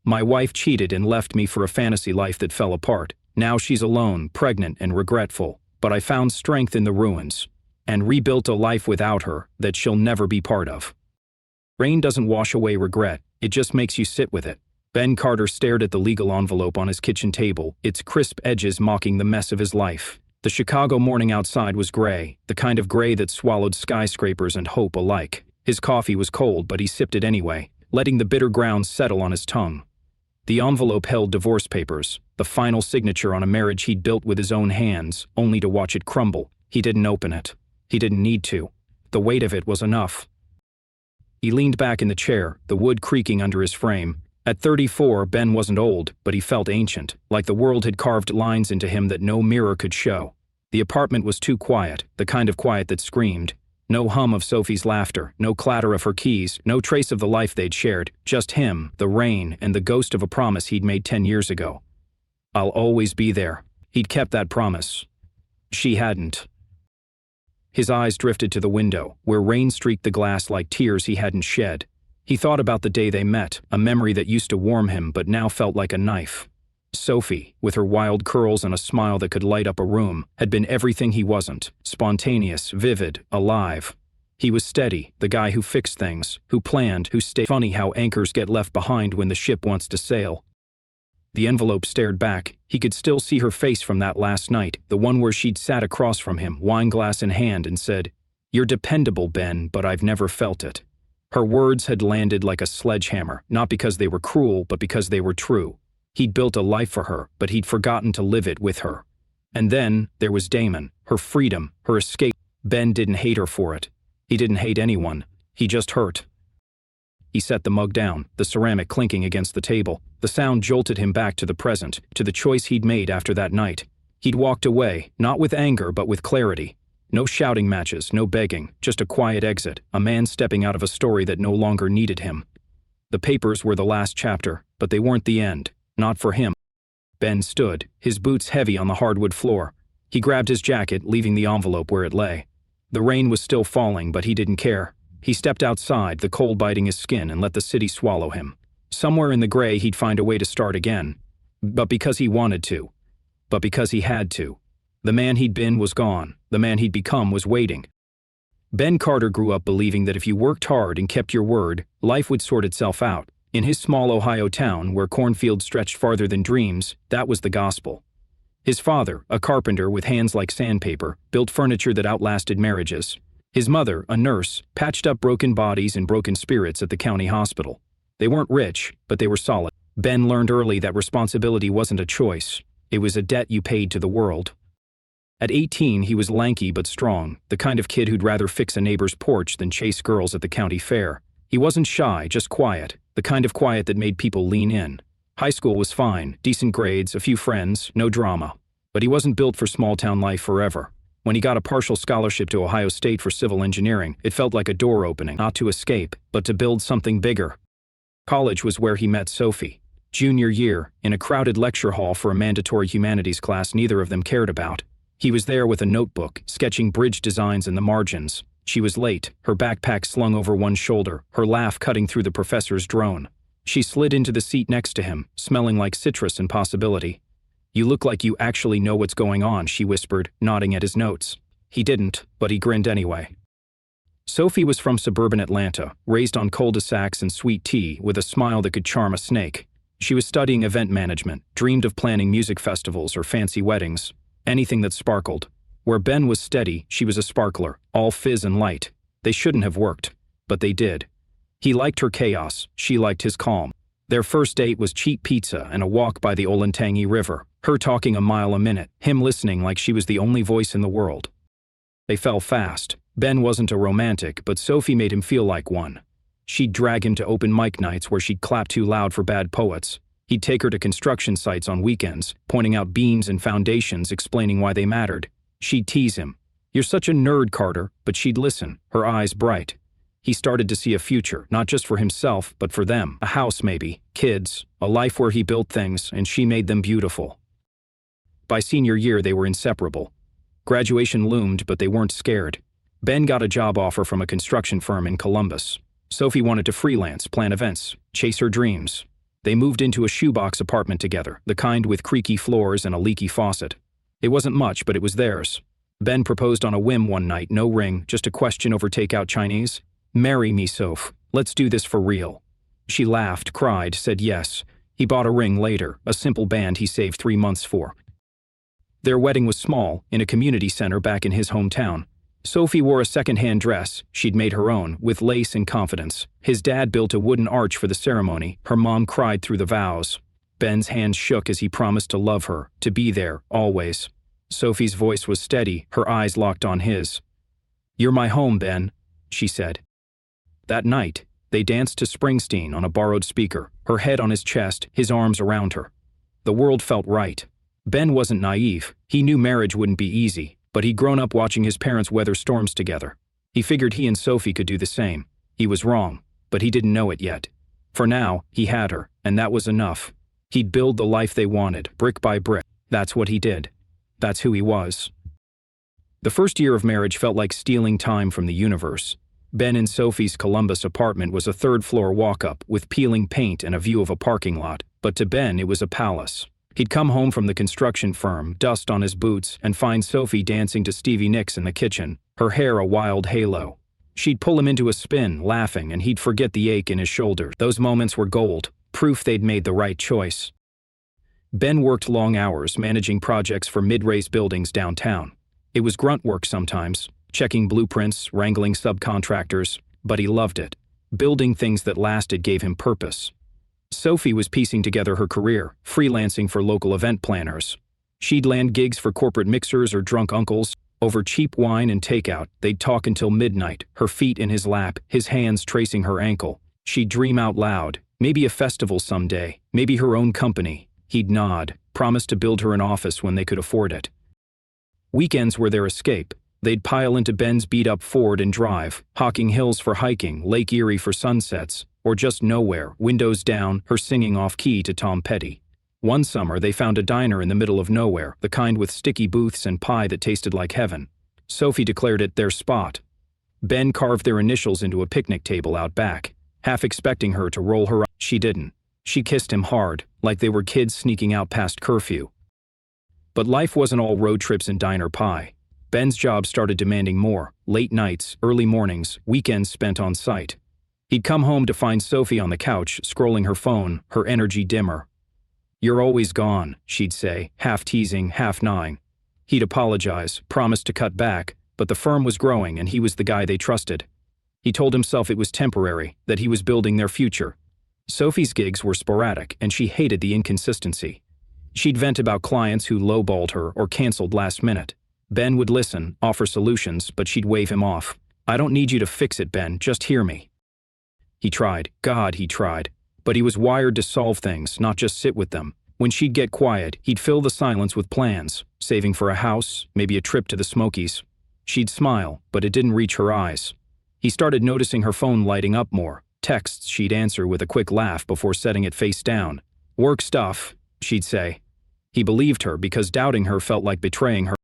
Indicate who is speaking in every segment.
Speaker 1: My wife cheated and left me for a fantasy life that fell apart. Now she's alone, pregnant, and regretful. But I found strength in the ruins and rebuilt a life without her that she'll never be part of. Rain doesn't wash away regret, it just makes you sit with it. Ben Carter stared at the legal envelope on his kitchen table, its crisp edges mocking the mess of his life. The Chicago morning outside was gray, the kind of gray that swallowed skyscrapers and hope alike. His coffee was cold, but he sipped it anyway, letting the bitter grounds settle on his tongue. The envelope held divorce papers, the final signature on a marriage he'd built with his own hands, only to watch it crumble. He didn't open it. He didn't need to. The weight of it was enough. He leaned back in the chair, the wood creaking under his frame. At 34, Ben wasn't old, but he felt ancient, like the world had carved lines into him that no mirror could show. The apartment was too quiet, the kind of quiet that screamed. No hum of Sophie's laughter, no clatter of her keys, no trace of the life they'd shared, just him, the rain, and the ghost of a promise he'd made 10 years ago. I'll always be there. He'd kept that promise. She hadn't. His eyes drifted to the window, where rain streaked the glass like tears he hadn't shed. He thought about the day they met, a memory that used to warm him but now felt like a knife. Sophie, with her wild curls and a smile that could light up a room, had been everything he wasn't: spontaneous, vivid, alive. He was steady, the guy who fixed things, who planned, who stayed. Funny how anchors get left behind when the ship wants to sail. The envelope stared back. He could still see her face from that last night, the one where she'd sat across from him, wineglass in hand, and said, "You're dependable, Ben, but I've never felt it." Her words had landed like a sledgehammer, not because they were cruel, but because they were true. He'd built a life for her, but he'd forgotten to live it with her. And then there was Damon, her freedom, her escape. Ben didn't hate her for it. He didn't hate anyone. He just hurt. He set the mug down, the ceramic clinking against the table. The sound jolted him back to the present, to the choice he'd made after that night. He'd walked away, not with anger, but with clarity. No shouting matches, no begging, just a quiet exit, a man stepping out of a story that no longer needed him. The papers were the last chapter, but they weren't the end. Not for him. Ben stood, his boots heavy on the hardwood floor. He grabbed his jacket, leaving the envelope where it lay. The rain was still falling, but he didn't care. He stepped outside, the cold biting his skin, and let the city swallow him. Somewhere in the gray he'd find a way to start again. But because he wanted to. But because he had to. The man he'd been was gone. The man he'd become was waiting. Ben Carter grew up believing that if you worked hard and kept your word, life would sort itself out. In his small Ohio town, where cornfields stretched farther than dreams, that was the gospel. His father, a carpenter with hands like sandpaper, built furniture that outlasted marriages. His mother, a nurse, patched up broken bodies and broken spirits at the county hospital. They weren't rich, but they were solid. Ben learned early that responsibility wasn't a choice. It was a debt you paid to the world. At 18, he was lanky but strong, the kind of kid who'd rather fix a neighbor's porch than chase girls at the county fair. He wasn't shy, just quiet, the kind of quiet that made people lean in. High school was fine, decent grades, a few friends, no drama. But he wasn't built for small-town life forever. When he got a partial scholarship to Ohio State for civil engineering, it felt like a door opening, not to escape, but to build something bigger. College was where he met Sophie. Junior year, in a crowded lecture hall for a mandatory humanities class neither of them cared about. He was there with a notebook, sketching bridge designs in the margins. She was late, her backpack slung over one shoulder, her laugh cutting through the professor's drone. She slid into the seat next to him, smelling like citrus and possibility. "You look like you actually know what's going on," she whispered, nodding at his notes. He didn't, but he grinned anyway. Sophie was from suburban Atlanta, raised on cul-de-sacs and sweet tea, with a smile that could charm a snake. She was studying event management, dreamed of planning music festivals or fancy weddings. Anything that sparkled. Where Ben was steady, she was a sparkler, all fizz and light. They shouldn't have worked, but they did. He liked her chaos, she liked his calm. Their first date was cheap pizza and a walk by the Olentangy River, her talking a mile a minute, him listening like she was the only voice in the world. They fell fast. Ben wasn't a romantic, but Sophie made him feel like one. She'd drag him to open mic nights where she'd clap too loud for bad poets. He'd take her to construction sites on weekends, pointing out beams and foundations, explaining why they mattered. She'd tease him. "You're such a nerd, Carter," but she'd listen, her eyes bright. He started to see a future, not just for himself, but for them. A house maybe, kids, a life where he built things and she made them beautiful. By senior year, they were inseparable. Graduation loomed, but they weren't scared. Ben got a job offer from a construction firm in Columbus. Sophie wanted to freelance, plan events, chase her dreams. They moved into a shoebox apartment together, the kind with creaky floors and a leaky faucet. It wasn't much, but it was theirs. Ben proposed on a whim one night, no ring, just a question over takeout Chinese. "Marry me, Soph. Let's do this for real." She laughed, cried, said yes. He bought a ring later, a simple band he saved 3 months for. Their wedding was small, in a community center back in his hometown. Sophie wore a second-hand dress, she'd made her own, with lace and confidence. His dad built a wooden arch for the ceremony. Her mom cried through the vows. Ben's hands shook as he promised to love her, to be there, always. Sophie's voice was steady, her eyes locked on his. "You're my home, Ben," she said. That night, they danced to Springsteen on a borrowed speaker, her head on his chest, his arms around her. The world felt right. Ben wasn't naive. He knew marriage wouldn't be easy, but he'd grown up watching his parents weather storms together. He figured he and Sophie could do the same. He was wrong, but he didn't know it yet. For now, he had her, and that was enough. He'd build the life they wanted, brick by brick. That's what he did. That's who he was. The first year of marriage felt like stealing time from the universe. Ben and Sophie's Columbus apartment was a third-floor walk-up with peeling paint and a view of a parking lot, but to Ben it was a palace. He'd come home from the construction firm, dust on his boots, and find Sophie dancing to Stevie Nicks in the kitchen, her hair a wild halo. She'd pull him into a spin, laughing, and he'd forget the ache in his shoulder. Those moments were gold, proof they'd made the right choice. Ben worked long hours managing projects for mid-rise buildings downtown. It was grunt work sometimes, checking blueprints, wrangling subcontractors, but he loved it. Building things that lasted gave him purpose. Sophie was piecing together her career, freelancing for local event planners. She'd land gigs for corporate mixers or drunk uncles. Over cheap wine and takeout, they'd talk until midnight, her feet in his lap, his hands tracing her ankle. She'd dream out loud, maybe a festival someday, maybe her own company. He'd nod, promise to build her an office when they could afford it. Weekends were their escape. They'd pile into Ben's beat-up Ford and drive, Hocking Hills for hiking, Lake Erie for sunsets, or just nowhere, windows down, her singing off-key to Tom Petty. One summer, they found a diner in the middle of nowhere, the kind with sticky booths and pie that tasted like heaven. Sophie declared it their spot. Ben carved their initials into a picnic table out back, half expecting her to roll her eyes. She didn't. She kissed him hard, like they were kids sneaking out past curfew. But life wasn't all road trips and diner pie. Ben's job started demanding more, late nights, early mornings, weekends spent on site. He'd come home to find Sophie on the couch, scrolling her phone, her energy dimmer. "You're always gone," she'd say, half teasing, half gnawing. He'd apologize, promise to cut back, but the firm was growing and he was the guy they trusted. He told himself it was temporary, that he was building their future. Sophie's gigs were sporadic, and she hated the inconsistency. She'd vent about clients who lowballed her or canceled last minute. Ben would listen, offer solutions, but she'd wave him off. "I don't need you to fix it, Ben, just hear me." He tried. God, he tried. But he was wired to solve things, not just sit with them. When she'd get quiet, he'd fill the silence with plans, saving for a house, maybe a trip to the Smokies. She'd smile, but it didn't reach her eyes. He started noticing her phone lighting up more. Texts she'd answer with a quick laugh before setting it face down. "Work stuff," she'd say. He believed her because doubting her felt like betraying her.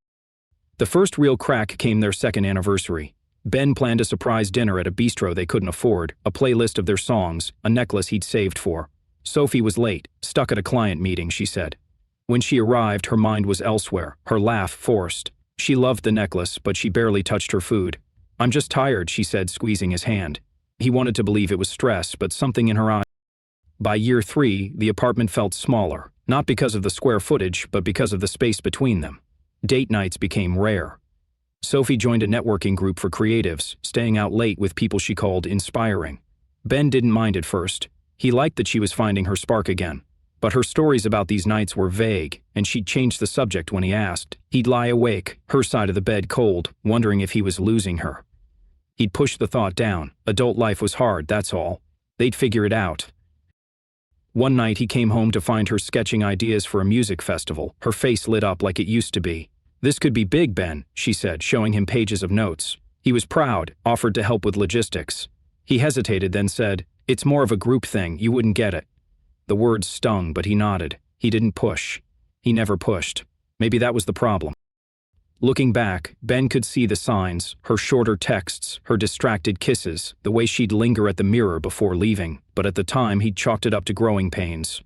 Speaker 1: The first real crack came their second anniversary. Ben planned a surprise dinner at a bistro they couldn't afford, a playlist of their songs, a necklace he'd saved for. Sophie was late, stuck at a client meeting, she said. When she arrived, her mind was elsewhere, her laugh forced. She loved the necklace, but she barely touched her food. "I'm just tired," she said, squeezing his hand. He wanted to believe it was stress, but something in her eye. By year 3, the apartment felt smaller, not because of the square footage, but because of the space between them. Date nights became rare. Sophie joined a networking group for creatives, staying out late with people she called inspiring. Ben didn't mind at first. He liked that she was finding her spark again. But her stories about these nights were vague, and she'd change the subject when he asked. He'd lie awake, her side of the bed cold, wondering if he was losing her. He'd push the thought down. Adult life was hard, that's all. They'd figure it out. One night he came home to find her sketching ideas for a music festival, her face lit up like it used to be. "This could be big, Ben," she said, showing him pages of notes. He was proud, offered to help with logistics. He hesitated, then said, "It's more of a group thing, you wouldn't get it." The words stung, but he nodded. He didn't push. He never pushed. Maybe that was the problem. Looking back, Ben could see the signs, her shorter texts, her distracted kisses, the way she'd linger at the mirror before leaving, but at the time he'd chalked it up to growing pains.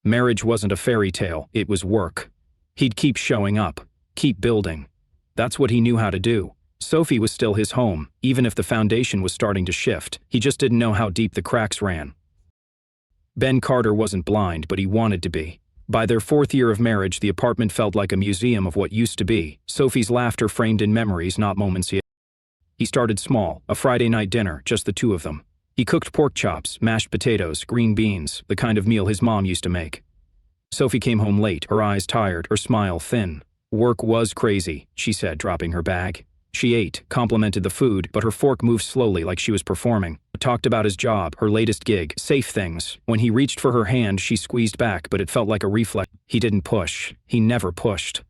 Speaker 1: Marriage wasn't a fairy tale, it was work. He'd keep showing up, keep building. That's what he knew how to do. Sophie was still his home, even if the foundation was starting to shift. He just didn't know how deep the cracks ran. Ben Carter wasn't blind, but he wanted to be. By their 4th year of marriage, the apartment felt like a museum of what used to be, Sophie's laughter framed in memories, not moments yet. He started small, a Friday night dinner, just the two of them. He cooked pork chops, mashed potatoes, green beans, the kind of meal his mom used to make. Sophie came home late, her eyes tired, her smile thin. Work was crazy, she said, dropping her bag. She ate, complimented the food, but her fork moved slowly like she was performing. Talked about his job, her latest gig, safe things. When he reached for her hand, she squeezed back, but it felt like a reflex. He didn't push. He never pushed.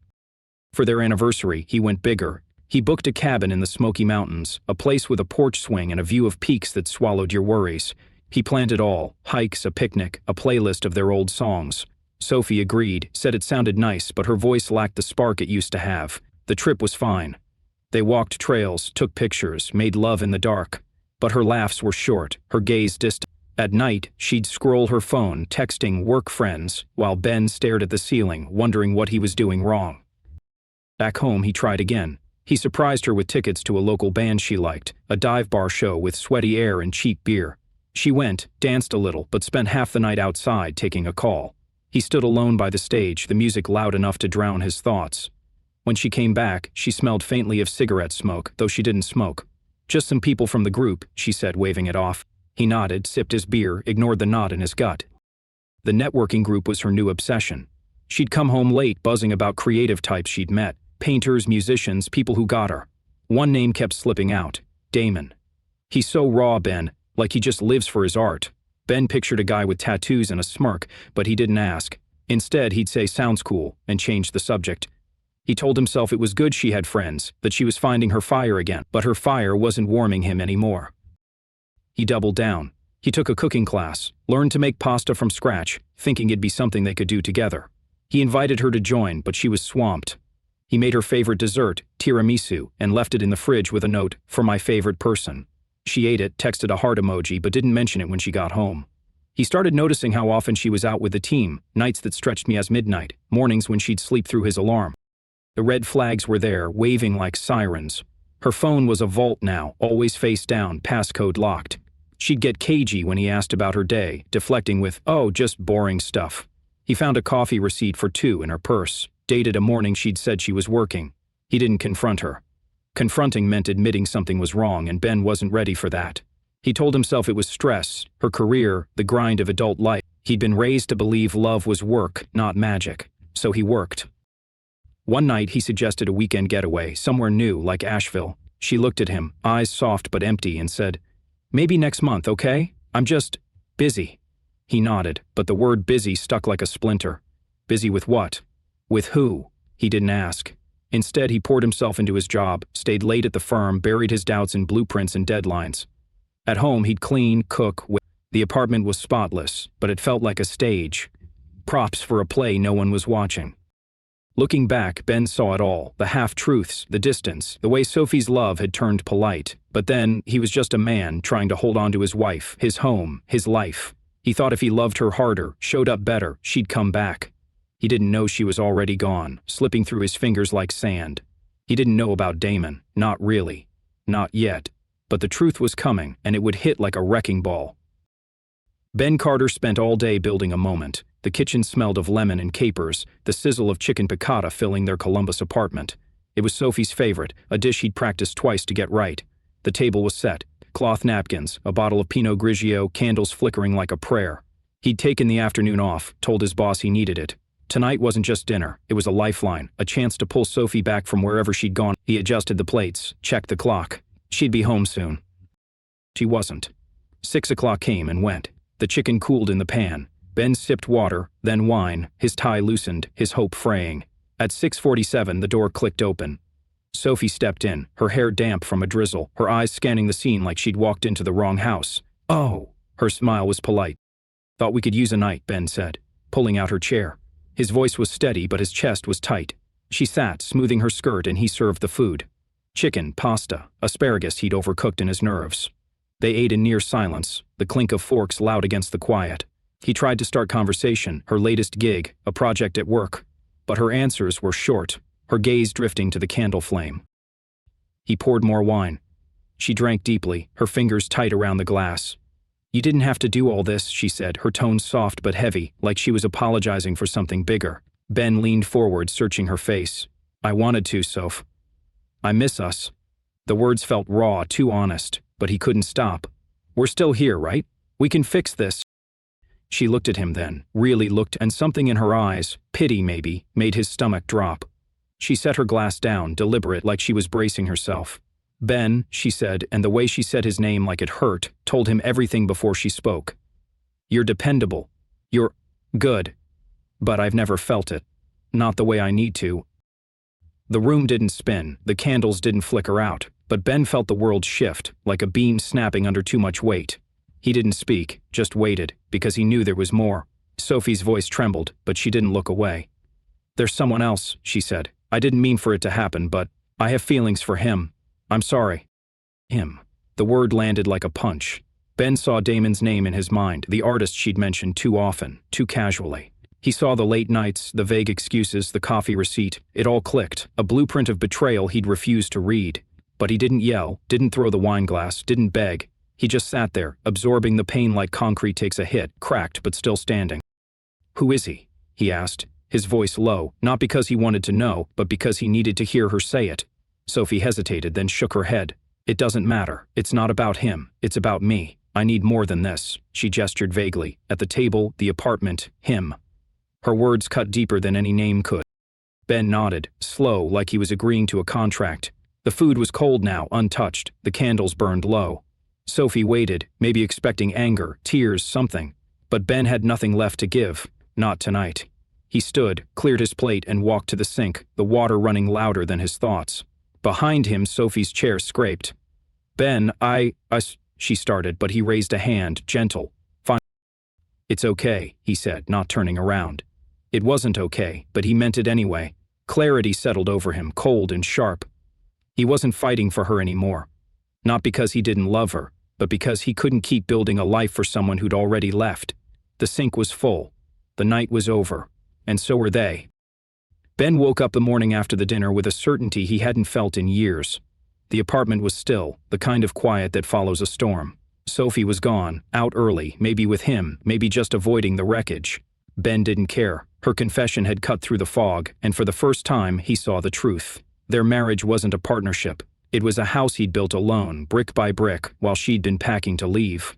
Speaker 1: For their anniversary, he went bigger. He booked a cabin in the Smoky Mountains, a place with a porch swing and a view of peaks that swallowed your worries. He planned it all, hikes, a picnic, a playlist of their old songs. Sophie agreed, said it sounded nice, but her voice lacked the spark it used to have. The trip was fine. They walked trails, took pictures, made love in the dark. But her laughs were short, her gaze distant. At night, she'd scroll her phone, texting work friends, while Ben stared at the ceiling, wondering what he was doing wrong. Back home, he tried again. He surprised her with tickets to a local band she liked, a dive bar show with sweaty air and cheap beer. She went, danced a little, but spent half the night outside taking a call. He stood alone by the stage, the music loud enough to drown his thoughts. When she came back, she smelled faintly of cigarette smoke, though she didn't smoke. Just some people from the group, she said, waving it off. He nodded, sipped his beer, ignored the knot in his gut. The networking group was her new obsession. She'd come home late, buzzing about creative types she'd met, painters, musicians, people who got her. One name kept slipping out, Damon. He's so raw, Ben, like he just lives for his art. Ben pictured a guy with tattoos and a smirk, but he didn't ask. Instead, he'd say, sounds cool, and change the subject. He told himself it was good she had friends, that she was finding her fire again, but her fire wasn't warming him anymore. He doubled down. He took a cooking class, learned to make pasta from scratch, thinking it'd be something they could do together. He invited her to join, but she was swamped. He made her favorite dessert, tiramisu, and left it in the fridge with a note, for my favorite person. She ate it, texted a heart emoji, but didn't mention it when she got home. He started noticing how often she was out with the team, nights that stretched me as midnight, mornings when she'd sleep through his alarm. The red flags were there, waving like sirens. Her phone was a vault now, always face down, passcode locked. She'd get cagey when he asked about her day, deflecting with, oh, just boring stuff. He found a coffee receipt for 2 in her purse, dated a morning she'd said she was working. He didn't confront her. Confronting meant admitting something was wrong, and Ben wasn't ready for that. He told himself it was stress, her career, the grind of adult life. He'd been raised to believe love was work, not magic. So he worked. One night, he suggested a weekend getaway, somewhere new, like Asheville. She looked at him, eyes soft but empty, and said, maybe next month, okay? I'm just busy. He nodded, but the word busy stuck like a splinter. Busy with what? With who? He didn't ask. Instead, he poured himself into his job, stayed late at the firm, buried his doubts in blueprints and deadlines. At home, he'd clean, cook. The apartment was spotless, but it felt like a stage. Props for a play no one was watching. Looking back, Ben saw it all, the half-truths, the distance, the way Sophie's love had turned polite. But then, he was just a man trying to hold on to his wife, his home, his life. He thought if he loved her harder, showed up better, she'd come back. He didn't know she was already gone, slipping through his fingers like sand. He didn't know about Damon, not really. Not yet. But the truth was coming, and it would hit like a wrecking ball. Ben Carter spent all day building a moment. The kitchen smelled of lemon and capers, the sizzle of chicken piccata filling their Columbus apartment. It was Sophie's favorite, a dish he'd practiced twice to get right. The table was set, cloth napkins, a bottle of Pinot Grigio, candles flickering like a prayer. He'd taken the afternoon off, told his boss he needed it. Tonight wasn't just dinner, it was a lifeline, a chance to pull Sophie back from wherever she'd gone. He adjusted the plates, checked the clock. She'd be home soon. She wasn't. 6 o'clock came and went. The chicken cooled in the pan. Ben sipped water, then wine, his tie loosened, his hope fraying. At 6:47, the door clicked open. Sophie stepped in, her hair damp from a drizzle, her eyes scanning the scene like she'd walked into the wrong house. Oh! Her smile was polite. Thought we could use a night, Ben said, pulling out her chair. His voice was steady, but his chest was tight. She sat, smoothing her skirt, and he served the food. Chicken, pasta, asparagus he'd overcooked in his nerves. They ate in near silence, the clink of forks loud against the quiet. He tried to start conversation, her latest gig, a project at work. But her answers were short, her gaze drifting to the candle flame. He poured more wine. She drank deeply, her fingers tight around the glass. "You didn't have to do all this," she said, her tone soft but heavy, like she was apologizing for something bigger. Ben leaned forward, searching her face. "I wanted to, Soph. I miss us." The words felt raw, too honest, but he couldn't stop. "We're still here, right? We can fix this." She looked at him then, really looked, and something in her eyes, pity maybe, made his stomach drop. She set her glass down, deliberate, like she was bracing herself. "Ben," she said, and the way she said his name like it hurt, told him everything before she spoke. "You're dependable. You're good. But I've never felt it. Not the way I need to." The room didn't spin, the candles didn't flicker out, but Ben felt the world shift, like a beam snapping under too much weight. He didn't speak, just waited, because he knew there was more. Sophie's voice trembled, but she didn't look away. "There's someone else," she said. "I didn't mean for it to happen, but I have feelings for him. I'm sorry." Him. The word landed like a punch. Ben saw Damon's name in his mind, the artist she'd mentioned too often, too casually. He saw the late nights, the vague excuses, the coffee receipt. It all clicked, a blueprint of betrayal he'd refused to read. But he didn't yell, didn't throw the wine glass, didn't beg. He just sat there, absorbing the pain like concrete takes a hit, cracked but still standing. "Who is he?" he asked, his voice low, not because he wanted to know, but because he needed to hear her say it. Sophie hesitated, then shook her head. "It doesn't matter. It's not about him. It's about me. I need more than this." She gestured vaguely, at the table, the apartment, him. Her words cut deeper than any name could. Ben nodded, slow, like he was agreeing to a contract. The food was cold now, untouched. The candles burned low. Sophie waited, maybe expecting anger, tears, something. But Ben had nothing left to give. Not tonight. He stood, cleared his plate, and walked to the sink, the water running louder than his thoughts. Behind him, Sophie's chair scraped. "Ben, she started, but he raised a hand, gentle. "Fine." "It's okay," he said, not turning around. It wasn't okay, but he meant it anyway. Clarity settled over him, cold and sharp. He wasn't fighting for her anymore. Not because he didn't love her, but because he couldn't keep building a life for someone who'd already left. The sink was full. The night was over. And so were they. Ben woke up the morning after the dinner with a certainty he hadn't felt in years. The apartment was still, the kind of quiet that follows a storm. Sophie was gone, out early, maybe with him, maybe just avoiding the wreckage. Ben didn't care. Her confession had cut through the fog, and for the first time, he saw the truth. Their marriage wasn't a partnership. It was a house he'd built alone, brick by brick, while she'd been packing to leave.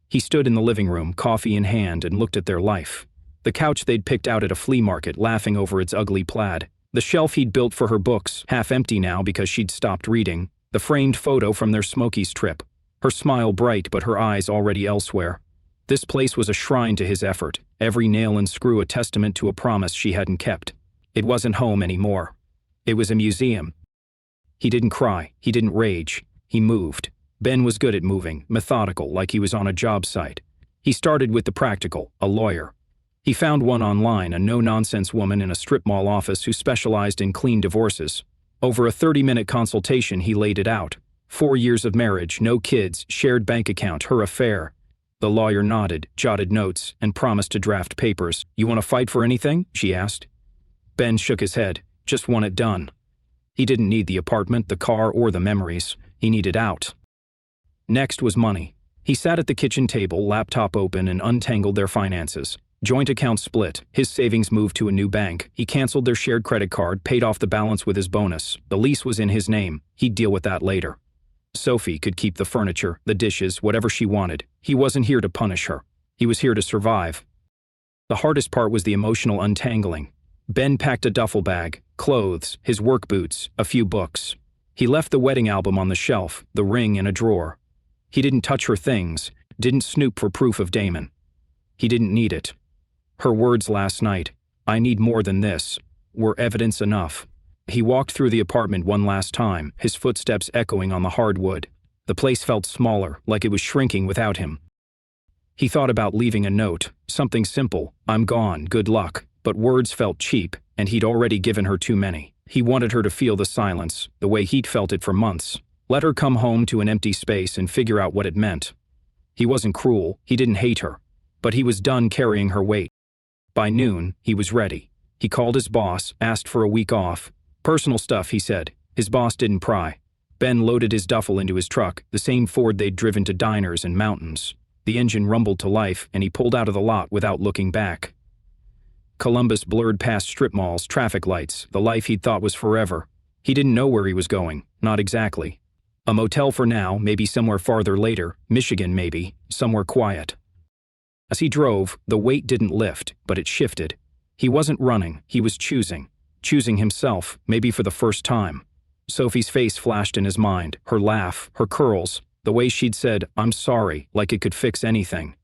Speaker 1: He stood in the living room, coffee in hand, and looked at their life. The couch they'd picked out at a flea market, laughing over its ugly plaid. The shelf he'd built for her books, half empty now because she'd stopped reading. The framed photo from their Smokies trip. Her smile bright, but her eyes already elsewhere. This place was a shrine to his effort, every nail and screw a testament to a promise she hadn't kept. It wasn't home anymore. It was a museum. He didn't cry, he didn't rage. He moved. Ben was good at moving, methodical, like he was on a job site. He started with the practical, a lawyer. He found one online, a no-nonsense woman in a strip mall office who specialized in clean divorces. Over a 30-minute consultation, he laid it out. 4 years of marriage, no kids, shared bank account, her affair. The lawyer nodded, jotted notes, and promised to draft papers. "You want to fight for anything?" she asked. Ben shook his head. Just want it done. He didn't need the apartment, the car, or the memories. He needed out. Next was money. He sat at the kitchen table, laptop open, and untangled their finances. Joint account split, his savings moved to a new bank. He canceled their shared credit card, paid off the balance with his bonus. The lease was in his name. He'd deal with that later. Sophie could keep the furniture, the dishes, whatever she wanted. He wasn't here to punish her. He was here to survive. The hardest part was the emotional untangling. Ben packed a duffel bag, clothes, his work boots, a few books. He left the wedding album on the shelf, the ring in a drawer. He didn't touch her things, didn't snoop for proof of Damon. He didn't need it. Her words last night, "I need more than this," were evidence enough. He walked through the apartment one last time, his footsteps echoing on the hardwood. The place felt smaller, like it was shrinking without him. He thought about leaving a note, something simple, "I'm gone, good luck," but words felt cheap, and he'd already given her too many. He wanted her to feel the silence, the way he'd felt it for months. Let her come home to an empty space and figure out what it meant. He wasn't cruel, he didn't hate her, but he was done carrying her weight. By noon, he was ready. He called his boss, asked for a week off. Personal stuff, he said. His boss didn't pry. Ben loaded his duffel into his truck, the same Ford they'd driven to diners and mountains. The engine rumbled to life, and he pulled out of the lot without looking back. Columbus blurred past strip malls, traffic lights, the life he'd thought was forever. He didn't know where he was going, not exactly. A motel for now, maybe somewhere farther later, Michigan maybe, somewhere quiet. As he drove, the weight didn't lift, but it shifted. He wasn't running, he was choosing himself, maybe for the first time. Sophie's face flashed in his mind, her laugh, her curls, the way she'd said, "I'm sorry," like it could fix anything.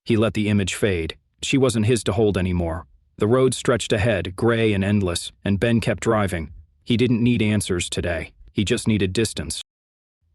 Speaker 1: He let the image fade. She wasn't his to hold anymore. The road stretched ahead, gray and endless, and Ben kept driving. He didn't need answers today. He just needed distance.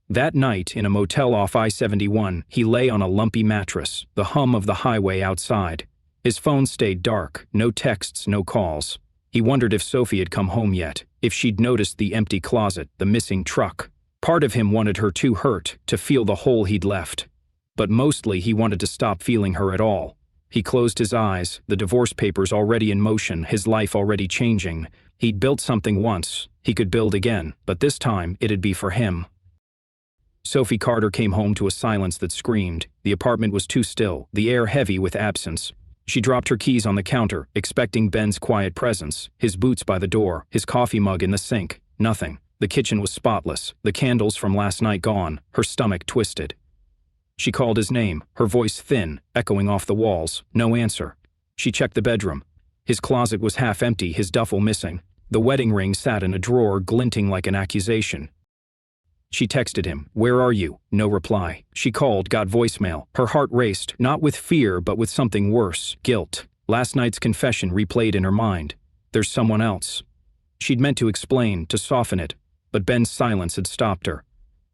Speaker 1: That night, in a motel off I-71, he lay on a lumpy mattress, the hum of the highway outside. His phone stayed dark, no texts, no calls. He wondered if Sophie had come home yet, if she'd noticed the empty closet, the missing truck. Part of him wanted her too hurt, to feel the hole he'd left. But mostly he wanted to stop feeling her at all. He closed his eyes, the divorce papers already in motion, his life already changing. He'd built something once, he could build again, but this time it'd be for him. Sophie Carter came home to a silence that screamed. The apartment was too still, the air heavy with absence. She dropped her keys on the counter, expecting Ben's quiet presence, his boots by the door, his coffee mug in the sink. Nothing. The kitchen was spotless, the candles from last night gone, her stomach twisted. She called his name, her voice thin, echoing off the walls. No answer. She checked the bedroom. His closet was half empty, his duffel missing. The wedding ring sat in a drawer, glinting like an accusation. She texted him, "Where are you?" No reply. She called, got voicemail. Her heart raced, not with fear, but with something worse, guilt. Last night's confession replayed in her mind. There's someone else. She'd meant to explain, to soften it, but Ben's silence had stopped her.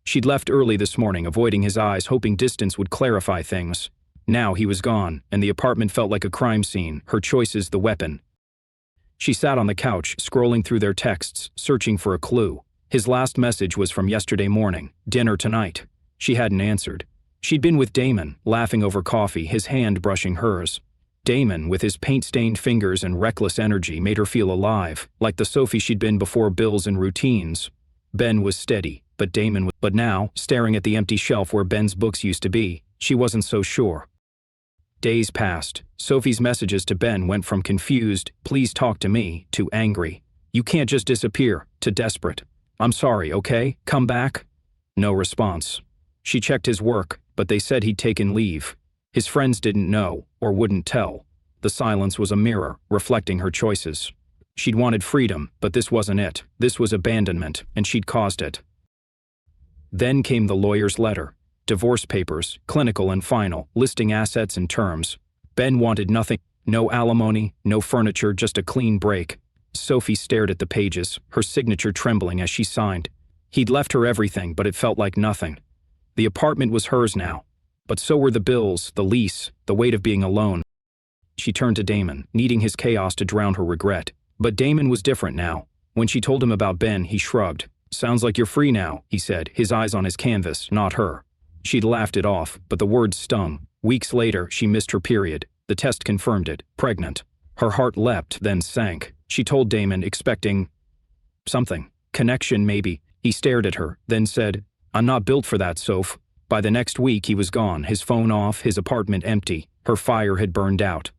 Speaker 1: She'd left early this morning, avoiding his eyes, hoping distance would clarify things. Now he was gone, and the apartment felt like a crime scene, her choices the weapon. She sat on the couch, scrolling through their texts, searching for a clue. His last message was from yesterday morning, dinner tonight. She hadn't answered. She'd been with Damon, laughing over coffee, his hand brushing hers. Damon, with his paint-stained fingers and reckless energy, made her feel alive, like the Sophie she'd been before bills and routines. Ben was steady, but Damon was. But now, staring at the empty shelf where Ben's books used to be, she wasn't so sure. Days passed. Sophie's messages to Ben went from confused, "Please talk to me," to angry, "You can't just disappear," to desperate, "I'm sorry, okay? Come back?" No response. She checked his work, but they said he'd taken leave. His friends didn't know, or wouldn't tell. The silence was a mirror, reflecting her choices. She'd wanted freedom, but this wasn't it. This was abandonment, and she'd caused it. Then came the lawyer's letter. Divorce papers, clinical and final, listing assets and terms. Ben wanted nothing. No alimony, no furniture, just a clean break. Sophie stared at the pages, her signature trembling as she signed. He'd left her everything, but it felt like nothing. The apartment was hers now. But so were the bills, the lease, the weight of being alone. She turned to Damon, needing his chaos to drown her regret. But Damon was different now. When she told him about Ben, he shrugged. "Sounds like you're free now," he said, his eyes on his canvas, not her. She'd laughed it off, but the words stung. Weeks later, she missed her period. The test confirmed it, pregnant. Her heart leapt, then sank. She told Damon, expecting something. Connection, maybe. He stared at her, then said, "I'm not built for that, Soph." By the next week, he was gone, his phone off, his apartment empty. Her fire had burned out.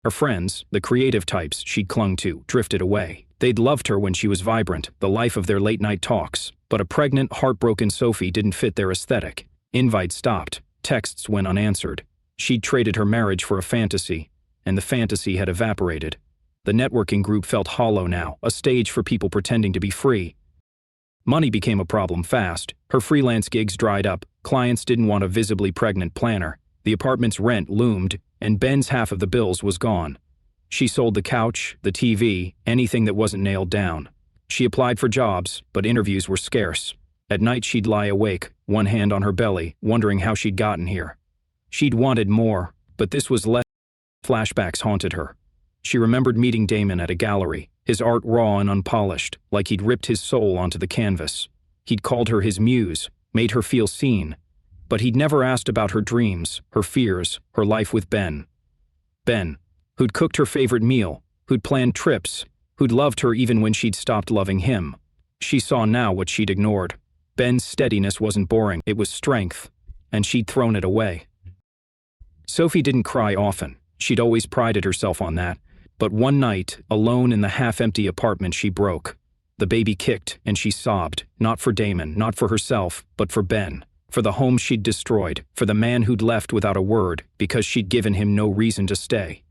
Speaker 1: Her friends, the creative types she'd clung to, drifted away. They'd loved her when she was vibrant, the life of their late-night talks. But a pregnant, heartbroken Sophie didn't fit their aesthetic. Invites stopped. Texts went unanswered. She'd traded her marriage for a fantasy, and the fantasy had evaporated. The networking group felt hollow now, a stage for people pretending to be free. Money became a problem fast. Her freelance gigs dried up. Clients didn't want a visibly pregnant planner. The apartment's rent loomed, and Ben's half of the bills was gone. She sold the couch, the TV, anything that wasn't nailed down. She applied for jobs, but interviews were scarce. At night she'd lie awake, one hand on her belly, wondering how she'd gotten here. She'd wanted more, but this was less. Flashbacks haunted her. She remembered meeting Damon at a gallery, his art raw and unpolished, like he'd ripped his soul onto the canvas. He'd called her his muse, made her feel seen. But he'd never asked about her dreams, her fears, her life with Ben. Ben, who'd cooked her favorite meal, who'd planned trips, who'd loved her even when she'd stopped loving him. She saw now what she'd ignored. Ben's steadiness wasn't boring, it was strength, and she'd thrown it away. Sophie didn't cry often. She'd always prided herself on that. But one night, alone in the half-empty apartment, she broke. The baby kicked, and she sobbed, not for Damon, not for herself, but for Ben, for the home she'd destroyed, for the man who'd left without a word because she'd given him no reason to stay.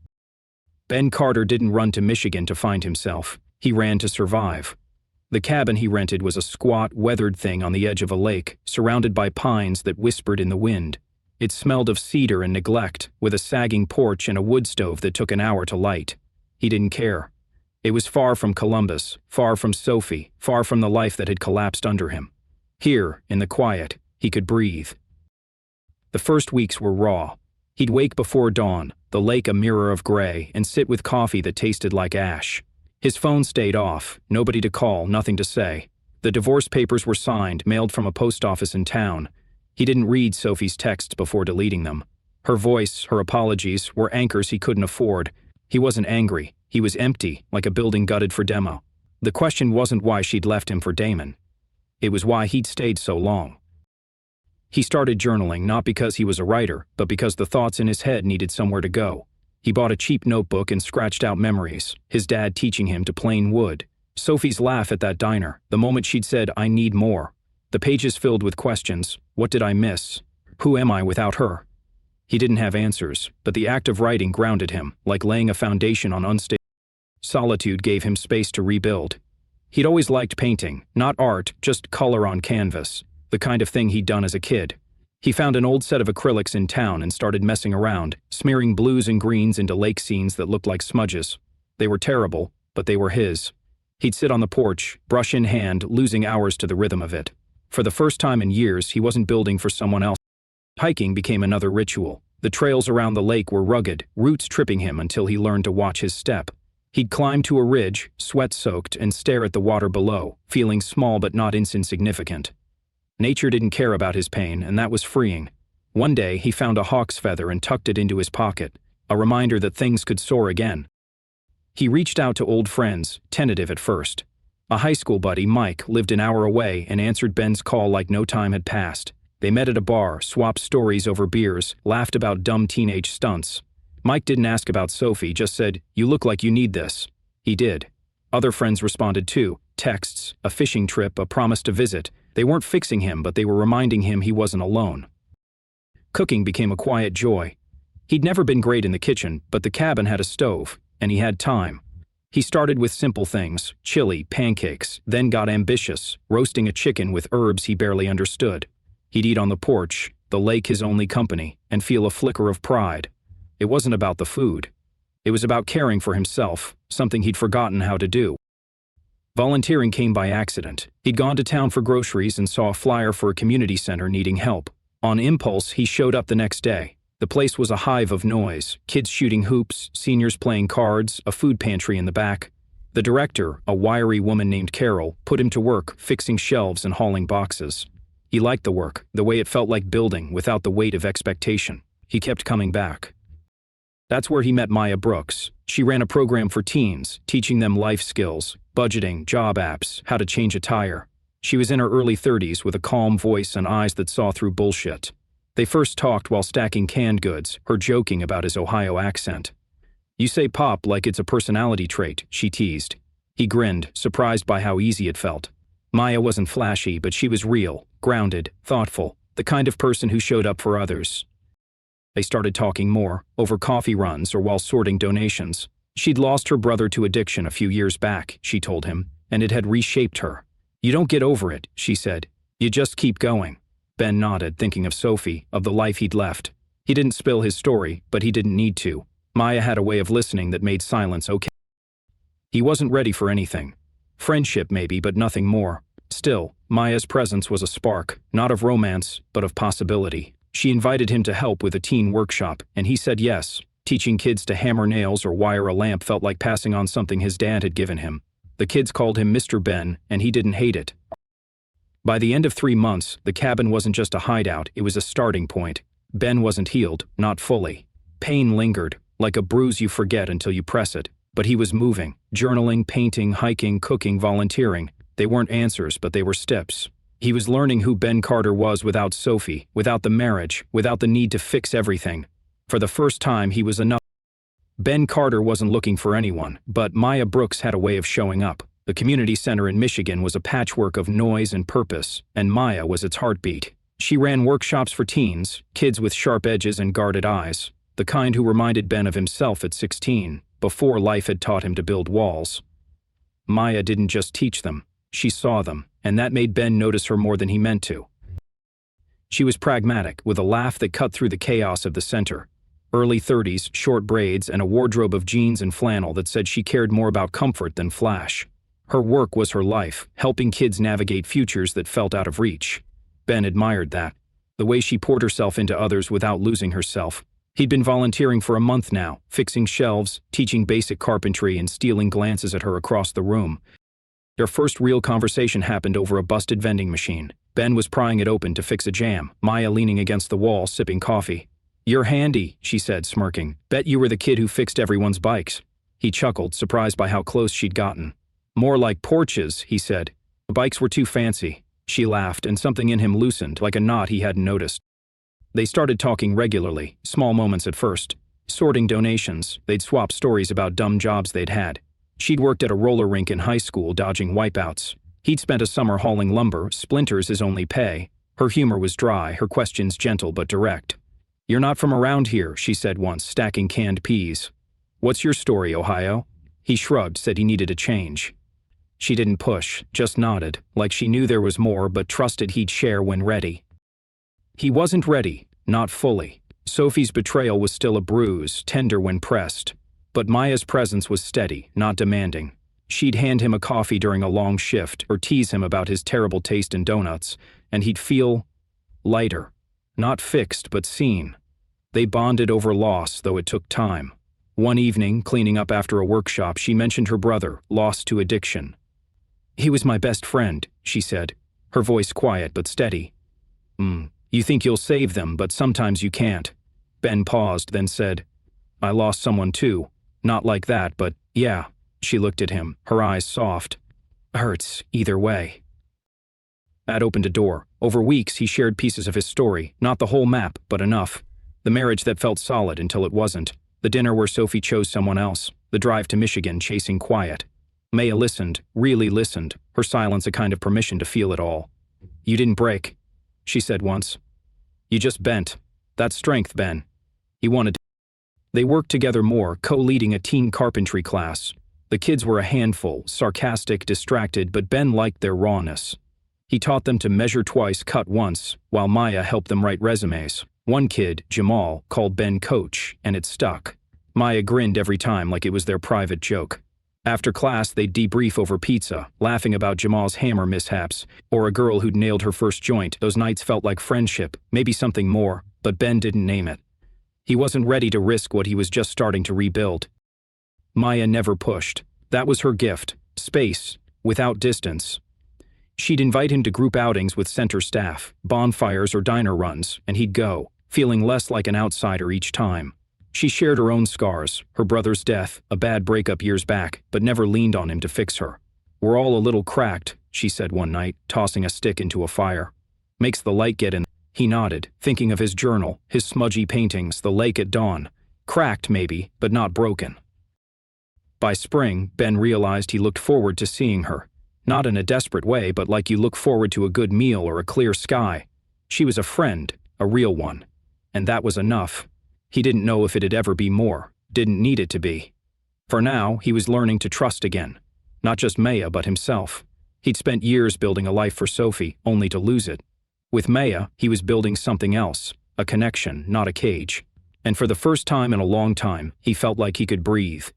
Speaker 1: Ben Carter didn't run to Michigan to find himself. He ran to survive. The cabin he rented was a squat, weathered thing on the edge of a lake, surrounded by pines that whispered in the wind. It smelled of cedar and neglect, with a sagging porch and a wood stove that took an hour to light. He didn't care. It was far from Columbus, far from Sophie, far from the life that had collapsed under him. Here, in the quiet, he could breathe. The first weeks were raw. He'd wake before dawn, the lake a mirror of gray, and sit with coffee that tasted like ash. His phone stayed off, nobody to call, nothing to say. The divorce papers were signed, mailed from a post office in town. He didn't read Sophie's texts before deleting them. Her voice, her apologies, were anchors he couldn't afford. He wasn't angry. He was empty, like a building gutted for demo. The question wasn't why she'd left him for Damon. It was why he'd stayed so long. He started journaling not because he was a writer, but because the thoughts in his head needed somewhere to go. He bought a cheap notebook and scratched out memories, his dad teaching him to plane wood, Sophie's laugh at that diner, the moment she'd said, "I need more." The pages filled with questions. What did I miss? Who am I without her? He didn't have answers, but the act of writing grounded him, like laying a foundation on unstable. Solitude gave him space to rebuild. He'd always liked painting, not art, just color on canvas, the kind of thing he'd done as a kid. He found an old set of acrylics in town and started messing around, smearing blues and greens into lake scenes that looked like smudges. They were terrible, but they were his. He'd sit on the porch, brush in hand, losing hours to the rhythm of it. For the first time in years, he wasn't building for someone else. Hiking became another ritual. The trails around the lake were rugged, roots tripping him until he learned to watch his step. He'd climb to a ridge, sweat-soaked, and stare at the water below, feeling small but not insignificant. Nature didn't care about his pain, and that was freeing. One day, he found a hawk's feather and tucked it into his pocket, a reminder that things could soar again. He reached out to old friends, tentative at first. A high school buddy, Mike, lived an hour away and answered Ben's call like no time had passed. They met at a bar, swapped stories over beers, laughed about dumb teenage stunts. Mike didn't ask about Sophie, just said, "You look like you need this." He did. Other friends responded too. Texts, a fishing trip, a promise to visit. They weren't fixing him, but they were reminding him he wasn't alone. Cooking became a quiet joy. He'd never been great in the kitchen, but the cabin had a stove, and he had time. He started with simple things, chili, pancakes, then got ambitious, roasting a chicken with herbs he barely understood. He'd eat on the porch, the lake his only company, and feel a flicker of pride. It wasn't about the food. It was about caring for himself, something he'd forgotten how to do. Volunteering came by accident. He'd gone to town for groceries and saw a flyer for a community center needing help. On impulse, he showed up the next day. The place was a hive of noise, kids shooting hoops, seniors playing cards, a food pantry in the back. The director, a wiry woman named Carol, put him to work fixing shelves and hauling boxes. He liked the work, the way it felt like building without the weight of expectation. He kept coming back. That's where he met Maya Brooks. She ran a program for teens, teaching them life skills, budgeting, job apps, how to change a tire. She was in her early 30s with a calm voice and eyes that saw through bullshit. They first talked while stacking canned goods, her joking about his Ohio accent. "You say pop like it's a personality trait," she teased. He grinned, surprised by how easy it felt. Maya wasn't flashy, but she was real, grounded, thoughtful, the kind of person who showed up for others. They started talking more, over coffee runs or while sorting donations. She'd lost her brother to addiction a few years back, she told him, and it had reshaped her. "You don't get over it," she said. "You just keep going." Ben nodded, thinking of Sophie, of the life he'd left. He didn't spill his story, but he didn't need to. Maya had a way of listening that made silence okay. He wasn't ready for anything. Friendship maybe, but nothing more. Still, Maya's presence was a spark, not of romance, but of possibility. She invited him to help with a teen workshop, and he said yes. Teaching kids to hammer nails or wire a lamp felt like passing on something his dad had given him. The kids called him Mr. Ben, and he didn't hate it. By the end of 3 months, the cabin wasn't just a hideout, it was a starting point. Ben wasn't healed, not fully. Pain lingered, like a bruise you forget until you press it. But he was moving, journaling, painting, hiking, cooking, volunteering. They weren't answers, but they were steps. He was learning who Ben Carter was without Sophie, without the marriage, without the need to fix everything. For the first time, he was enough. Ben Carter wasn't looking for anyone, but Maya Brooks had a way of showing up. The community center in Michigan was a patchwork of noise and purpose, and Maya was its heartbeat. She ran workshops for teens, kids with sharp edges and guarded eyes, the kind who reminded Ben of himself at 16, before life had taught him to build walls. Maya didn't just teach them, she saw them, and that made Ben notice her more than he meant to. She was pragmatic, with a laugh that cut through the chaos of the center. Early 30s, short braids, and a wardrobe of jeans and flannel that said she cared more about comfort than flash. Her work was her life, helping kids navigate futures that felt out of reach. Ben admired that. The way she poured herself into others without losing herself. He'd been volunteering for a month now, fixing shelves, teaching basic carpentry, and stealing glances at her across the room. Their first real conversation happened over a busted vending machine. Ben was prying it open to fix a jam, Maya leaning against the wall, sipping coffee. "You're handy," she said, smirking. "Bet you were the kid who fixed everyone's bikes." He chuckled, surprised by how close she'd gotten. "More like porches," he said. "The bikes were too fancy." She laughed, and something in him loosened, like a knot he hadn't noticed. They started talking regularly, small moments at first. Sorting donations, they'd swap stories about dumb jobs they'd had. She'd worked at a roller rink in high school, dodging wipeouts. He'd spent a summer hauling lumber, splinters his only pay. Her humor was dry, her questions gentle but direct. "You're not from around here," she said once, stacking canned peas. "What's your story, Ohio?" He shrugged, said he needed a change. She didn't push, just nodded, like she knew there was more but trusted he'd share when ready. He wasn't ready, not fully. Sophie's betrayal was still a bruise, tender when pressed. But Maya's presence was steady, not demanding. She'd hand him a coffee during a long shift or tease him about his terrible taste in donuts, and he'd feel lighter. Not fixed, but seen. They bonded over loss, though it took time. One evening, cleaning up after a workshop, she mentioned her brother, lost to addiction. "He was my best friend," she said, her voice quiet but steady. You think you'll save them, but sometimes you can't." Ben paused, then said, "I lost someone too. Not like that, but yeah." She looked at him, her eyes soft. "Hurts, either way." That opened a door. Over weeks, he shared pieces of his story, not the whole map, but enough. The marriage that felt solid until it wasn't. The dinner where Sophie chose someone else. The drive to Michigan chasing quiet. Maya listened, really listened, her silence a kind of permission to feel it all. "You didn't break," she said once. "You just bent. That's strength, Ben." He wanted to. They worked together more, co-leading a teen carpentry class. The kids were a handful, sarcastic, distracted, but Ben liked their rawness. He taught them to measure twice, cut once, while Maya helped them write resumes. One kid, Jamal, called Ben coach, and it stuck. Maya grinned every time like it was their private joke. After class, they'd debrief over pizza, laughing about Jamal's hammer mishaps, or a girl who'd nailed her first joint. Those nights felt like friendship, maybe something more, but Ben didn't name it. He wasn't ready to risk what he was just starting to rebuild. Maya never pushed. That was her gift, space, without distance. She'd invite him to group outings with center staff, bonfires or diner runs, and he'd go, feeling less like an outsider each time. She shared her own scars, her brother's death, a bad breakup years back, but never leaned on him to fix her. "We're all a little cracked," she said one night, tossing a stick into a fire. "Makes the light get in." He nodded, thinking of his journal, his smudgy paintings, the lake at dawn. Cracked, maybe, but not broken. By spring, Ben realized he looked forward to seeing her. Not in a desperate way, but like you look forward to a good meal or a clear sky. She was a friend, a real one. And that was enough. He didn't know if it'd ever be more, didn't need it to be. For now, he was learning to trust again. Not just Maya, but himself. He'd spent years building a life for Sophie, only to lose it. With Maya, he was building something else, a connection, not a cage. And for the first time in a long time, he felt like he could breathe.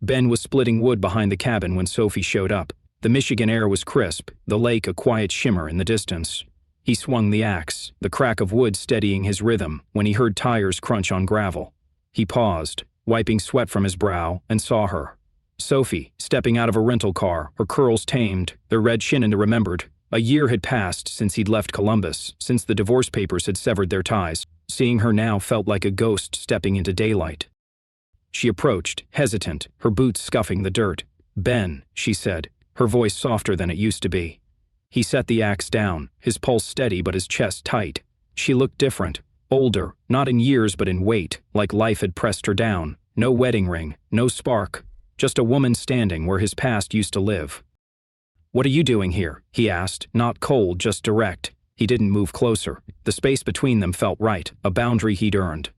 Speaker 1: Ben was splitting wood behind the cabin when Sophie showed up. The Michigan air was crisp, the lake a quiet shimmer in the distance. He swung the axe, the crack of wood steadying his rhythm, when he heard tires crunch on gravel. He paused, wiping sweat from his brow, and saw her. Sophie, stepping out of a rental car, her curls tamed, their red chin remembered. A year had passed since he'd left Columbus, since the divorce papers had severed their ties. Seeing her now felt like a ghost stepping into daylight. She approached, hesitant, her boots scuffing the dirt. "Ben," she said, her voice softer than it used to be. He set the axe down, his pulse steady but his chest tight. She looked different, older, not in years but in weight, like life had pressed her down. No wedding ring, no spark, just a woman standing where his past used to live. "What are you doing here?" he asked, not cold, just direct. He didn't move closer. The space between them felt right, a boundary he'd earned.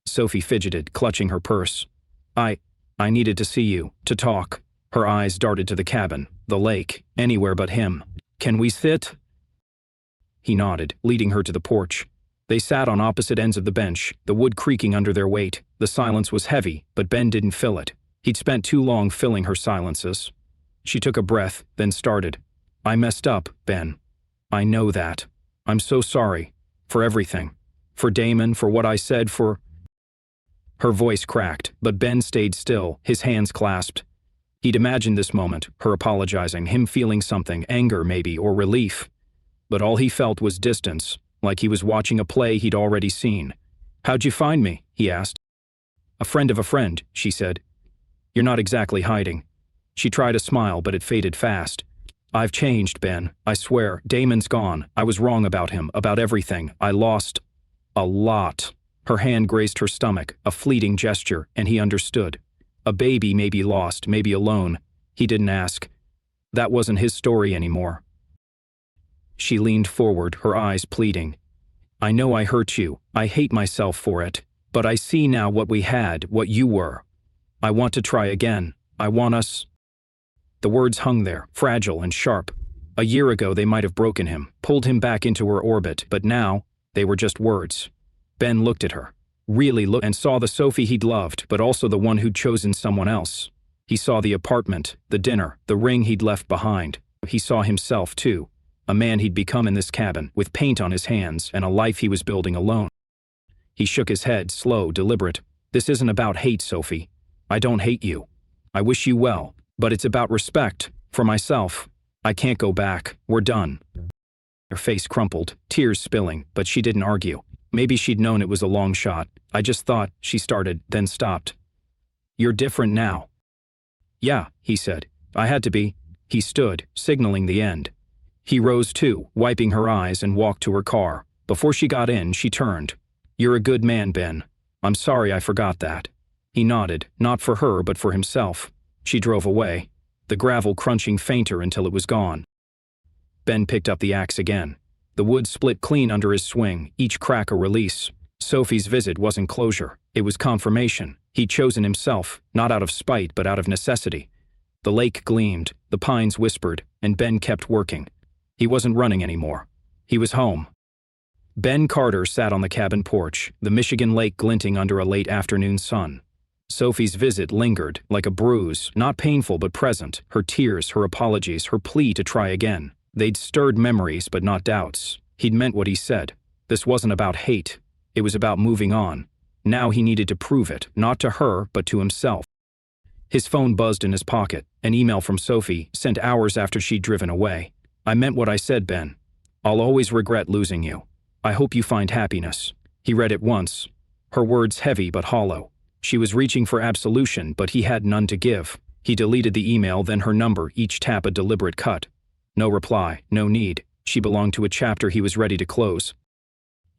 Speaker 1: Sophie fidgeted, clutching her purse. I needed to see you, to talk." Her eyes darted to the cabin, the lake, anywhere but him. "Can we sit?" He nodded, leading her to the porch. They sat on opposite ends of the bench, the wood creaking under their weight. The silence was heavy, but Ben didn't fill it. He'd spent too long filling her silences. She took a breath, then started. "I messed up, Ben. I know that. I'm so sorry. For everything. For Damon, for what I said, for—" Her voice cracked, but Ben stayed still, his hands clasped. He'd imagined this moment, her apologizing, him feeling something, anger maybe, or relief. But all he felt was distance, like he was watching a play he'd already seen. "How'd you find me?" he asked. "A friend of a friend," she said. "You're not exactly hiding." She tried a smile, but it faded fast. "I've changed, Ben, I swear. Damon's gone. I was wrong about him, about everything. I lost a lot." Her hand grazed her stomach, a fleeting gesture, and he understood. A baby maybe lost, maybe alone. He didn't ask. That wasn't his story anymore. She leaned forward, her eyes pleading. "I know I hurt you. I hate myself for it. But I see now what we had, what you were. I want to try again. I want us—" The words hung there, fragile and sharp. A year ago they might have broken him, pulled him back into her orbit, but now, they were just words. Ben looked at her. Really looked, and saw the Sophie he'd loved, but also the one who'd chosen someone else. He saw the apartment, the dinner, the ring he'd left behind. He saw himself, too. A man he'd become in this cabin, with paint on his hands and a life he was building alone. He shook his head, slow, deliberate. "This isn't about hate, Sophie. I don't hate you. I wish you well. But it's about respect, for myself. I can't go back. We're done." Her face crumpled, tears spilling, but she didn't argue. Maybe she'd known it was a long shot. "I just thought," she started, then stopped. "You're different now." "Yeah," he said. "I had to be." He stood, signaling the end. He rose too, wiping her eyes, and walked to her car. Before she got in, she turned. "You're a good man, Ben. I'm sorry I forgot that." He nodded, not for her but for himself. She drove away, the gravel crunching fainter until it was gone. Ben picked up the axe again. The wood split clean under his swing, each crack a release. Sophie's visit wasn't closure, it was confirmation. He'd chosen himself, not out of spite but out of necessity. The lake gleamed, the pines whispered, and Ben kept working. He wasn't running anymore. He was home. Ben Carter sat on the cabin porch, the Michigan lake glinting under a late afternoon sun. Sophie's visit lingered, like a bruise, not painful but present, her tears, her apologies, her plea to try again. They'd stirred memories but not doubts. He'd meant what he said. This wasn't about hate. It was about moving on. Now he needed to prove it, not to her, but to himself. His phone buzzed in his pocket, an email from Sophie, sent hours after she'd driven away. "I meant what I said, Ben. I'll always regret losing you. I hope you find happiness." He read it once, her words heavy but hollow. She was reaching for absolution, but he had none to give. He deleted the email, then her number, each tap a deliberate cut. No reply, no need. She belonged to a chapter he was ready to close.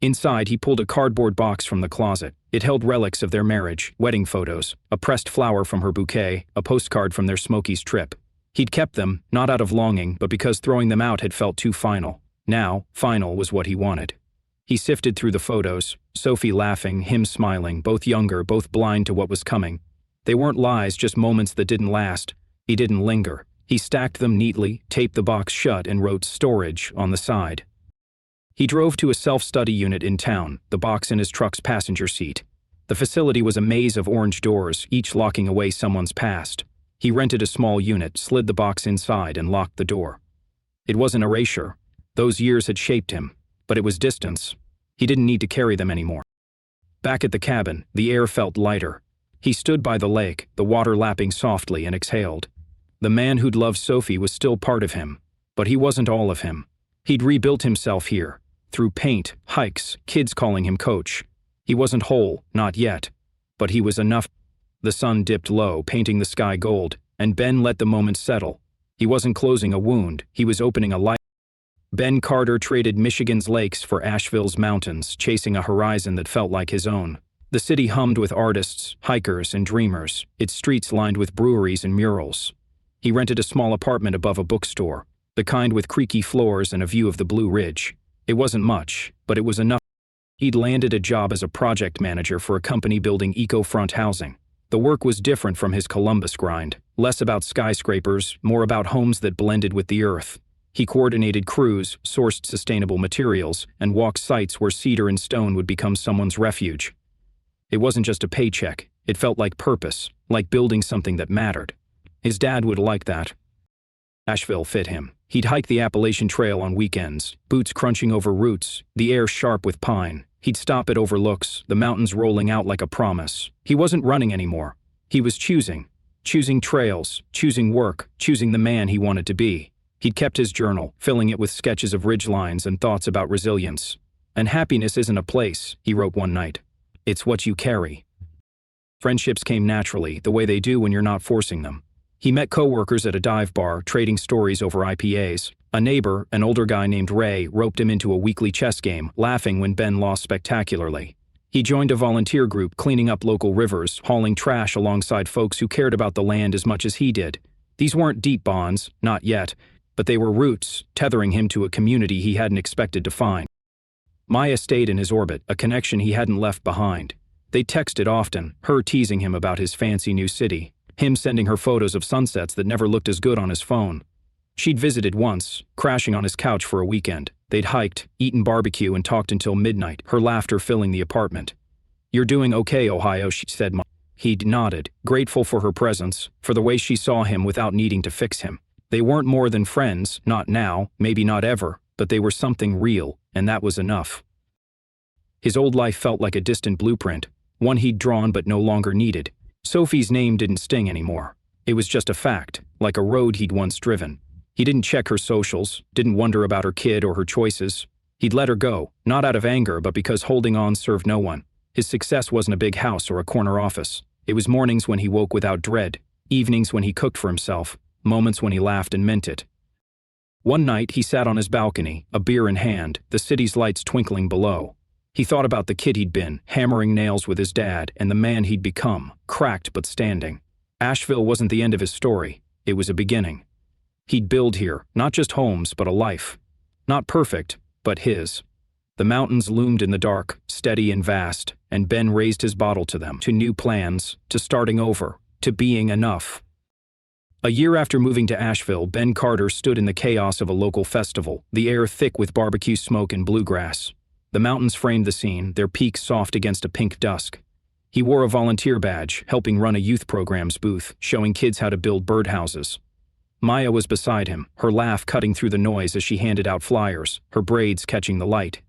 Speaker 1: Inside, he pulled a cardboard box from the closet. It held relics of their marriage, wedding photos, a pressed flower from her bouquet, a postcard from their Smokies trip. He'd kept them, not out of longing, but because throwing them out had felt too final. Now, final was what he wanted. He sifted through the photos, Sophie laughing, him smiling, both younger, both blind to what was coming. They weren't lies, just moments that didn't last. He didn't linger. He stacked them neatly, taped the box shut, and wrote "storage" on the side. He drove to a self-study unit in town, the box in his truck's passenger seat. The facility was a maze of orange doors, each locking away someone's past. He rented a small unit, slid the box inside, and locked the door. It wasn't erasure. Those years had shaped him, but it was distance. He didn't need to carry them anymore. Back at the cabin, the air felt lighter. He stood by the lake, the water lapping softly, and exhaled. The man who'd loved Sophie was still part of him, but he wasn't all of him. He'd rebuilt himself here, through paint, hikes, kids calling him coach. He wasn't whole, not yet, but he was enough. The sun dipped low, painting the sky gold, and Ben let the moment settle. He wasn't closing a wound, he was opening a light. Ben Carter traded Michigan's lakes for Asheville's mountains, chasing a horizon that felt like his own. The city hummed with artists, hikers, and dreamers, its streets lined with breweries and murals. He rented a small apartment above a bookstore, the kind with creaky floors and a view of the Blue Ridge. It wasn't much, but it was enough. He'd landed a job as a project manager for a company building eco-front housing. The work was different from his Columbus grind, less about skyscrapers, more about homes that blended with the earth. He coordinated crews, sourced sustainable materials, and walked sites where cedar and stone would become someone's refuge. It wasn't just a paycheck, it felt like purpose, like building something that mattered. His dad would like that. Asheville fit him. He'd hike the Appalachian Trail on weekends, boots crunching over roots, the air sharp with pine. He'd stop at overlooks, the mountains rolling out like a promise. He wasn't running anymore. He was choosing trails, choosing work, choosing the man he wanted to be. He'd kept his journal, filling it with sketches of ridgelines and thoughts about resilience. And happiness isn't a place, he wrote one night. It's what you carry. Friendships came naturally, the way they do when you're not forcing them. He met coworkers at a dive bar, trading stories over IPAs. A neighbor, an older guy named Ray, roped him into a weekly chess game, laughing when Ben lost spectacularly. He joined a volunteer group cleaning up local rivers, hauling trash alongside folks who cared about the land as much as he did. These weren't deep bonds, not yet, but they were roots, tethering him to a community he hadn't expected to find. Maya stayed in his orbit, a connection he hadn't left behind. They texted often, her teasing him about his fancy new city, him sending her photos of sunsets that never looked as good on his phone. She'd visited once, crashing on his couch for a weekend. They'd hiked, eaten barbecue, and talked until midnight, her laughter filling the apartment. "You're doing okay, Ohio," she said. He'd nodded, grateful for her presence, for the way she saw him without needing to fix him. They weren't more than friends, not now, maybe not ever, but they were something real, and that was enough. His old life felt like a distant blueprint, one he'd drawn but no longer needed. Sophie's name didn't sting anymore. It was just a fact, like a road he'd once driven. He didn't check her socials, didn't wonder about her kid or her choices. He'd let her go, not out of anger, but because holding on served no one. His success wasn't a big house or a corner office. It was mornings when he woke without dread, evenings when he cooked for himself, moments when he laughed and meant it. One night he sat on his balcony, a beer in hand, the city's lights twinkling below. He thought about the kid he'd been, hammering nails with his dad, and the man he'd become, cracked but standing. Asheville wasn't the end of his story, it was a beginning. He'd build here, not just homes, but a life. Not perfect, but his. The mountains loomed in the dark, steady and vast, and Ben raised his bottle to them, to new plans, to starting over, to being enough. A year after moving to Asheville, Ben Carter stood in the chaos of a local festival, the air thick with barbecue smoke and bluegrass. The mountains framed the scene, their peaks soft against a pink dusk. He wore a volunteer badge, helping run a youth program's booth, showing kids how to build birdhouses. Maya was beside him, her laugh cutting through the noise as she handed out flyers, her braids catching the light.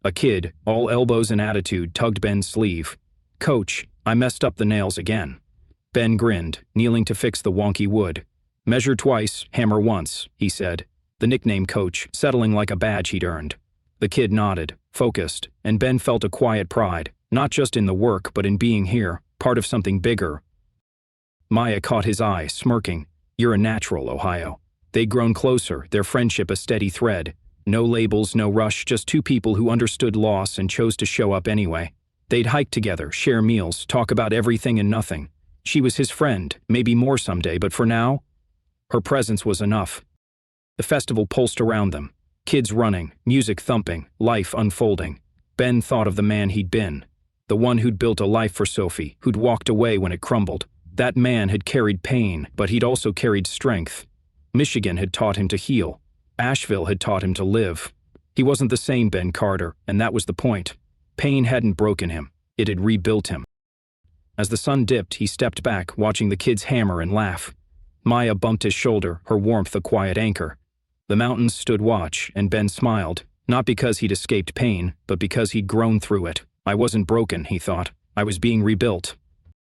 Speaker 1: A kid, all elbows and attitude, tugged Ben's sleeve. "Coach, I messed up the nails again." Ben grinned, kneeling to fix the wonky wood. "Measure twice, hammer once," he said, the nickname Coach settling like a badge he'd earned. The kid nodded, focused, and Ben felt a quiet pride, not just in the work but in being here, part of something bigger. Maya caught his eye, smirking. "You're a natural, Ohio." They'd grown closer, their friendship a steady thread. No labels, no rush, just two people who understood loss and chose to show up anyway. They'd hike together, share meals, talk about everything and nothing. She was his friend, maybe more someday, but for now, her presence was enough. The festival pulsed around them. Kids running, music thumping, life unfolding. Ben thought of the man he'd been. The one who'd built a life for Sophie, who'd walked away when it crumbled. That man had carried pain, but he'd also carried strength. Michigan had taught him to heal. Asheville had taught him to live. He wasn't the same Ben Carter, and that was the point. Pain hadn't broken him. It had rebuilt him. As the sun dipped, he stepped back, watching the kids hammer and laugh. Maya bumped his shoulder, her warmth a quiet anchor. The mountains stood watch, and Ben smiled, not because he'd escaped pain, but because he'd grown through it. I wasn't broken, he thought. I was being rebuilt.